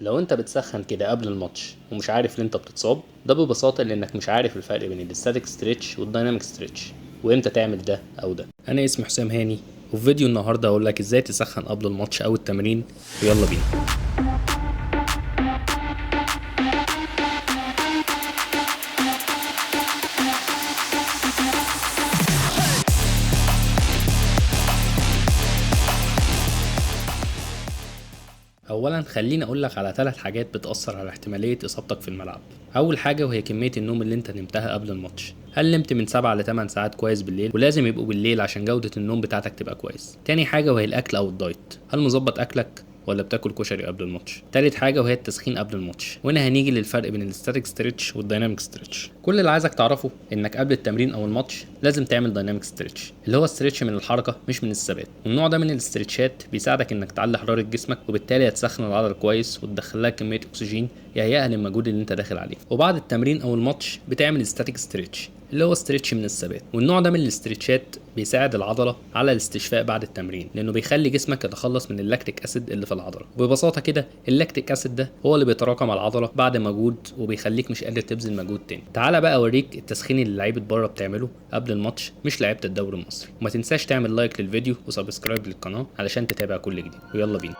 لو انت بتسخن كده قبل الماتش ومش عارف ليه انت بتتصاب، ده ببساطة لانك مش عارف الفرق بين الستاتيك ستريتش والدايناميك ستريتش وامتى تعمل ده او ده. انا اسمي حسام هاني، وفي فيديو النهاردة هقول لك ازاي تسخن قبل الماتش او التمرين، ويلا بينا. اولا خليني اقول لك على 3 حاجات بتاثر على احتماليه اصابتك في الملعب. اول حاجه وهي كميه النوم اللي انت نمتها قبل الماتش. هل نمت من 7 ل 8 ساعات كويس بالليل؟ ولازم يبقوا بالليل عشان جوده النوم بتاعتك تبقى كويس. تاني حاجه وهي الاكل او الدايت. هل مظبط اكلك ولا بتاكل كشري قبل الماتش؟ تالت حاجه وهي التسخين قبل الماتش، وهنا هنيجي للفرق بين الستاتيك ستريتش والدايناميك ستريتش. كل اللي عايزك تعرفه انك قبل التمرين او الماتش لازم تعمل دايناميك ستريتش، اللي هو ستريتش من الحركه مش من الثبات. والنوع ده من الاسترتشات بيساعدك انك تعلي حراره جسمك، وبالتالي هتسخن العضله كويس وتدخل لها كميه اكسجين يهيئها للمجهود اللي انت داخل عليه. وبعد التمرين او الماتش بتعمل ستاتيك ستريتش، اللي هو ستريتش من الثبات. والنوع ده من الاسترتشات بيساعد العضله على الاستشفاء بعد التمرين، لانه بيخلي جسمك يتخلص من اللاكتيك اسيد اللي في العضله. وببساطه كده اللاكتيك اسيد ده هو اللي بيتراكم على العضله بعد مجهود وبيخليك مش قادر تبذل مجهود تاني. تعالى بقى اوريك التسخين اللي لعيبه بره بتعمله قبل الماتش، مش لعيبه الدوري المصري. وما تنساش تعمل لايك للفيديو وسبسكرايب للقناه علشان تتابع كل جديد، ويلا بينا.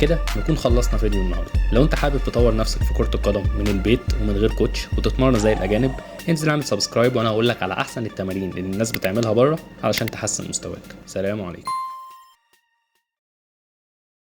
وبكده نكون خلصنا فيديو النهارده. لو انت حابب تطور نفسك في كرة القدم من البيت ومن غير كوتش وتتمرن زي الاجانب، انزل اعمل سبسكرايب وانا هقول لك على احسن التمارين اللي الناس بتعملها بره علشان تحسن مستواك. سلام عليكم.